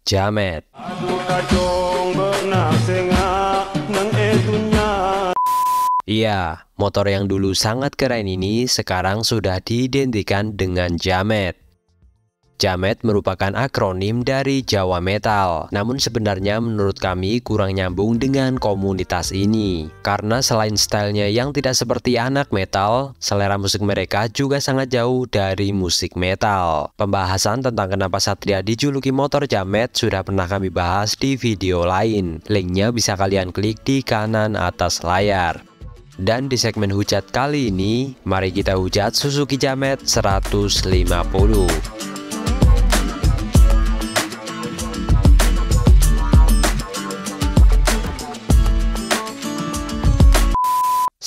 Jamet. Iya, motor yang dulu sangat keren ini sekarang sudah diidentikan dengan Jamet. Jamet merupakan akronim dari Jawa Metal, namun sebenarnya menurut kami kurang nyambung dengan komunitas ini. Karena selain stylenya yang tidak seperti anak metal, selera musik mereka juga sangat jauh dari musik metal. Pembahasan tentang kenapa Satria dijuluki motor Jamet sudah pernah kami bahas di video lain. Linknya bisa kalian klik di kanan atas layar. Dan di segmen hujat kali ini, mari kita hujat Suzuki Jamet 150.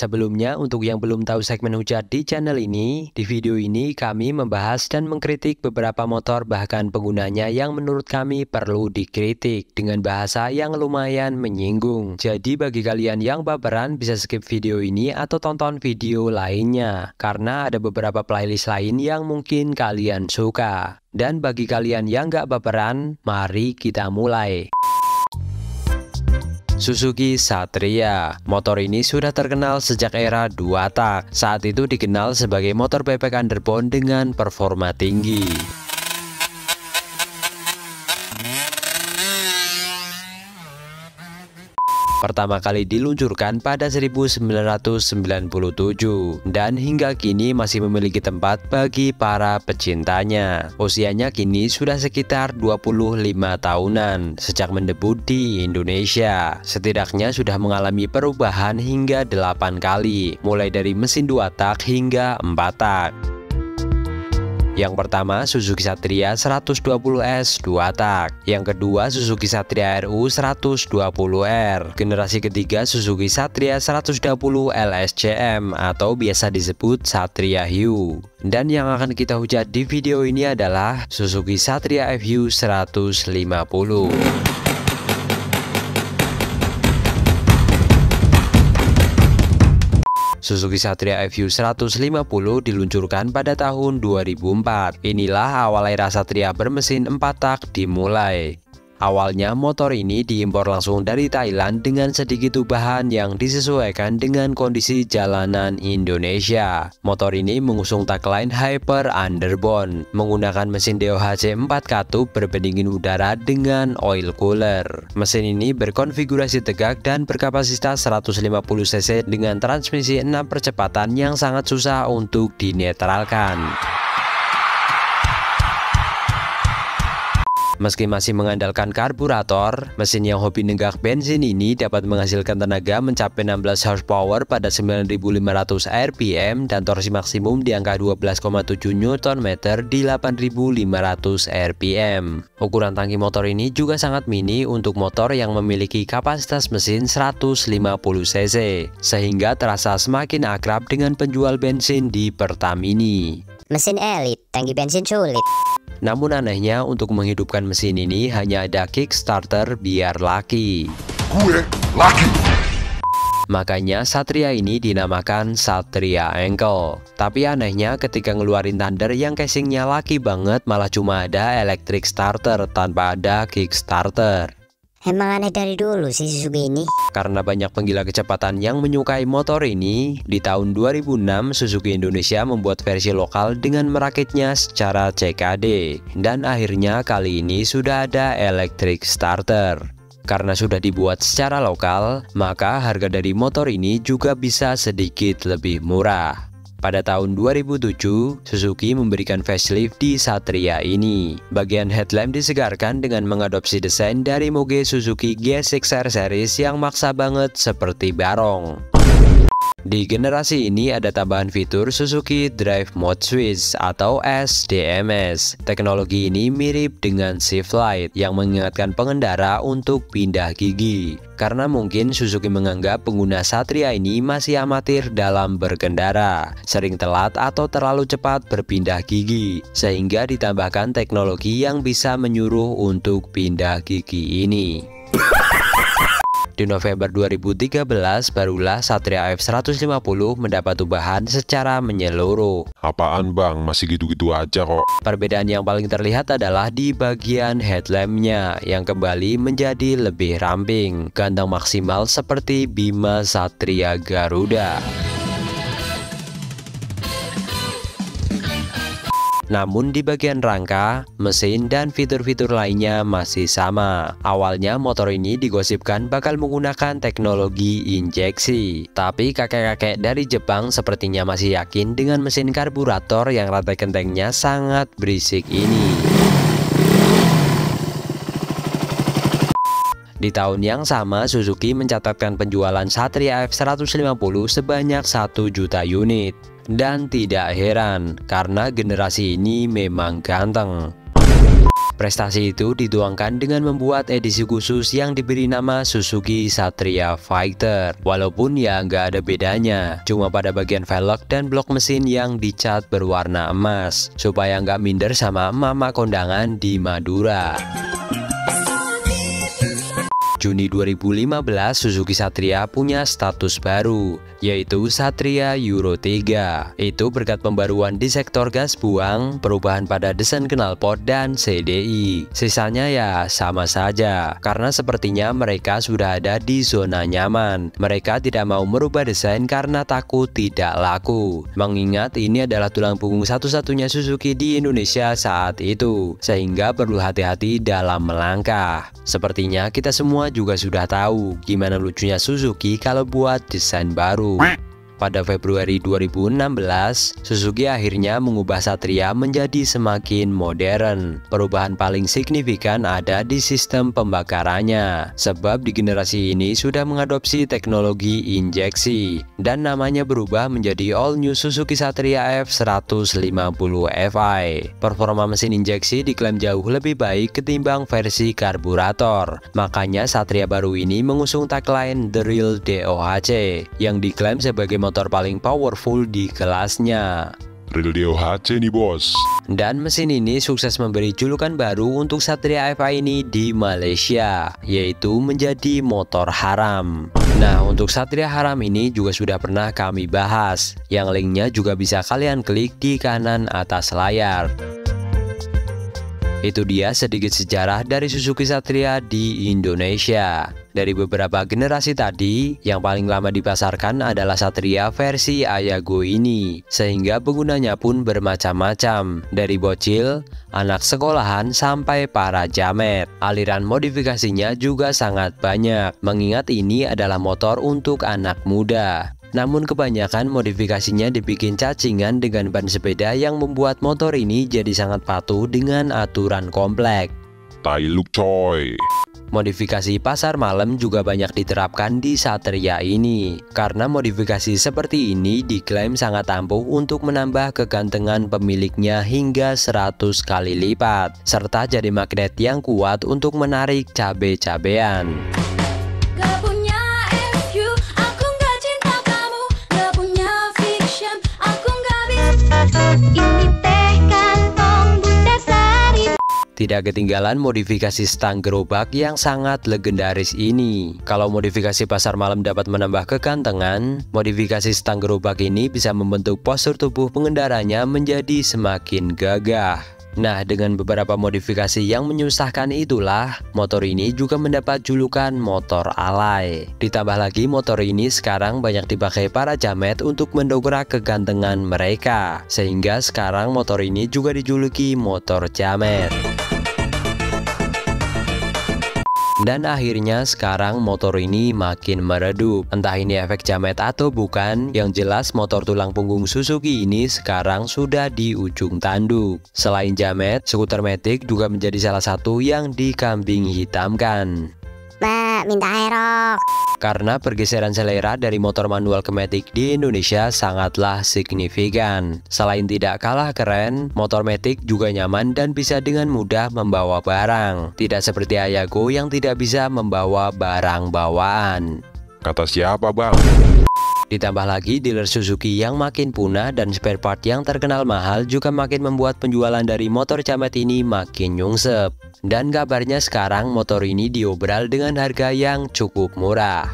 Sebelumnya, untuk yang belum tahu segmen hujat di channel ini, di video ini kami membahas dan mengkritik beberapa motor bahkan penggunanya yang menurut kami perlu dikritik dengan bahasa yang lumayan menyinggung. Jadi bagi kalian yang baperan bisa skip video ini atau tonton video lainnya, karena ada beberapa playlist lain yang mungkin kalian suka. Dan bagi kalian yang gak baperan, mari kita mulai. Suzuki Satria. Motor ini sudah terkenal sejak era 2 tak. Saat itu dikenal sebagai motor bebek underbone dengan performa tinggi. Pertama kali diluncurkan pada 1997 dan hingga kini masih memiliki tempat bagi para pecintanya. Usianya kini sudah sekitar 25 tahunan sejak mendebut di Indonesia. Setidaknya sudah mengalami perubahan hingga 8 kali, mulai dari mesin 2 tak hingga 4 tak. Yang pertama Suzuki Satria 120S 2 tak. Yang kedua Suzuki Satria RU 120R. Generasi ketiga Suzuki Satria 120 LSCM atau biasa disebut Satria Hiu. Dan yang akan kita hujat di video ini adalah Suzuki Satria FU 150. Suzuki Satria FU 150 diluncurkan pada tahun 2004. Inilah awal era Satria bermesin 4 tak dimulai. Awalnya motor ini diimpor langsung dari Thailand dengan sedikit ubahan yang disesuaikan dengan kondisi jalanan Indonesia. Motor ini mengusung tagline Hyper Underbone, menggunakan mesin DOHC 4 katup berbendingin udara dengan oil cooler. Mesin ini berkonfigurasi tegak dan berkapasitas 150 cc dengan transmisi 6 percepatan yang sangat susah untuk dinetralkan. Meski masih mengandalkan karburator, mesin yang hobi nenggak bensin ini dapat menghasilkan tenaga mencapai 16 horsepower pada 9.500 rpm dan torsi maksimum di angka 12,7 Nm di 8.500 rpm. Ukuran tangki motor ini juga sangat mini untuk motor yang memiliki kapasitas mesin 150 cc, sehingga terasa semakin akrab dengan penjual bensin di Pertamini. Mesin elit, tangki bensin sulit. Namun anehnya untuk menghidupkan mesin ini hanya ada Kickstarter biar laki. Gue laki. Makanya Satria ini dinamakan Satria Ankle. Tapi anehnya ketika ngeluarin Thunder yang casingnya laki banget malah cuma ada electric starter tanpa ada Kickstarter. Emang aneh dari dulu sih Suzuki ini. Karena banyak penggila kecepatan yang menyukai motor ini, di tahun 2006 Suzuki Indonesia membuat versi lokal dengan merakitnya secara CKD. Dan akhirnya kali ini sudah ada electric starter. Karena sudah dibuat secara lokal, maka harga dari motor ini juga bisa sedikit lebih murah. Pada tahun 2007, Suzuki memberikan facelift di Satria ini. Bagian headlamp disegarkan dengan mengadopsi desain dari moge Suzuki GSX-R series yang maksa banget seperti barong. Di generasi ini ada tambahan fitur Suzuki Drive Mode Switch atau SDMS. Teknologi ini mirip dengan Shift Light yang mengingatkan pengendara untuk pindah gigi. Karena mungkin Suzuki menganggap pengguna Satria ini masih amatir dalam berkendara, sering telat atau terlalu cepat berpindah gigi, sehingga ditambahkan teknologi yang bisa menyuruh untuk pindah gigi ini. Di November 2013 barulah Satria F150 mendapat ubahan secara menyeluruh. Apaan bang, masih gitu-gitu aja kok. Perbedaan yang paling terlihat adalah di bagian headlampnya yang kembali menjadi lebih ramping, ganteng maksimal seperti Bima Satria Garuda. Namun di bagian rangka, mesin, dan fitur-fitur lainnya masih sama. Awalnya motor ini digosipkan bakal menggunakan teknologi injeksi. Tapi kakek-kakek dari Jepang sepertinya masih yakin dengan mesin karburator yang rantai gentengnya sangat berisik ini. Di tahun yang sama, Suzuki mencatatkan penjualan Satria F150 sebanyak 1 juta unit. Dan tidak heran, karena generasi ini memang ganteng. Prestasi itu dituangkan dengan membuat edisi khusus yang diberi nama Suzuki Satria Fighter. Walaupun ya nggak ada bedanya, cuma pada bagian velg dan blok mesin yang dicat berwarna emas, supaya nggak minder sama mama kondangan di Madura. Juni 2015, Suzuki Satria punya status baru, yaitu Satria Euro 3. Itu berkat pembaruan di sektor gas buang, perubahan pada desain knalpot dan CDI. Sisanya ya sama saja, karena sepertinya mereka sudah ada di zona nyaman. Mereka tidak mau merubah desain karena takut tidak laku. Mengingat ini adalah tulang punggung satu-satunya Suzuki di Indonesia saat itu, sehingga perlu hati-hati dalam melangkah. Sepertinya kita semua juga sudah tahu gimana lucunya Suzuki kalau buat desain baru. Pada Februari 2016, Suzuki akhirnya mengubah Satria menjadi semakin modern. Perubahan paling signifikan ada di sistem pembakarannya, sebab di generasi ini sudah mengadopsi teknologi injeksi, dan namanya berubah menjadi All New Suzuki Satria F150 Fi. Performa mesin injeksi diklaim jauh lebih baik ketimbang versi karburator. Makanya Satria baru ini mengusung tagline The Real DOHC, yang diklaim sebagai motor paling powerful di kelasnya. Real DOHC nih bos. Dan mesin ini sukses memberi julukan baru untuk Satria FI ini di Malaysia, yaitu menjadi motor haram. Nah, untuk Satria haram ini juga sudah pernah kami bahas, yang linknya juga bisa kalian klik di kanan atas layar. Itu dia sedikit sejarah dari Suzuki Satria di Indonesia. Dari beberapa generasi tadi, yang paling lama dipasarkan adalah Satria versi Ayago ini, sehingga penggunanya pun bermacam-macam, dari bocil, anak sekolahan, sampai para jamet. Aliran modifikasinya juga sangat banyak, mengingat ini adalah motor untuk anak muda. Namun kebanyakan modifikasinya dibikin cacingan dengan ban sepeda yang membuat motor ini jadi sangat patuh dengan aturan komplek. Tai look coy. Modifikasi pasar malam juga banyak diterapkan di Satria ini, karena modifikasi seperti ini diklaim sangat ampuh untuk menambah kegantengan pemiliknya hingga 100 kali lipat, serta jadi magnet yang kuat untuk menarik cabe-cabean. Tidak ketinggalan modifikasi stang gerobak yang sangat legendaris ini. Kalau modifikasi pasar malam dapat menambah kegantengan, modifikasi stang gerobak ini bisa membentuk postur tubuh pengendaranya menjadi semakin gagah. Nah, dengan beberapa modifikasi yang menyusahkan itulah, motor ini juga mendapat julukan motor alay. Ditambah lagi motor ini sekarang banyak dipakai para jamet untuk mendongkrak kegantengan mereka, sehingga sekarang motor ini juga dijuluki motor jamet. Dan akhirnya sekarang motor ini makin meredup. Entah ini efek jamet atau bukan, yang jelas motor tulang punggung Suzuki ini sekarang sudah di ujung tanduk. Selain jamet, skuter matic juga menjadi salah satu yang dikambing hitamkan. Mbak, minta aerok. Karena pergeseran selera dari motor manual ke matic di Indonesia sangatlah signifikan. Selain tidak kalah keren, motor matic juga nyaman dan bisa dengan mudah membawa barang. Tidak seperti Ayago yang tidak bisa membawa barang bawaan. Kata siapa bang? Ditambah lagi dealer Suzuki yang makin punah dan spare part yang terkenal mahal juga makin membuat penjualan dari motor Jamet ini makin nyungsep. Dan kabarnya sekarang motor ini diobral dengan harga yang cukup murah.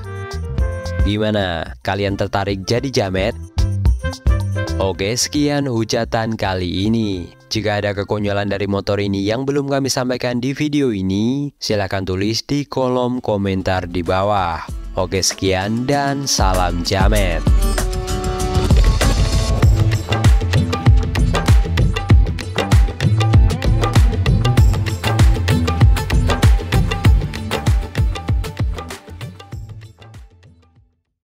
Gimana? Kalian tertarik jadi Jamet? Oke, sekian hujatan kali ini. Jika ada kekonyolan dari motor ini yang belum kami sampaikan di video ini, silahkan tulis di kolom komentar di bawah. Oke, sekian dan salam Jamet.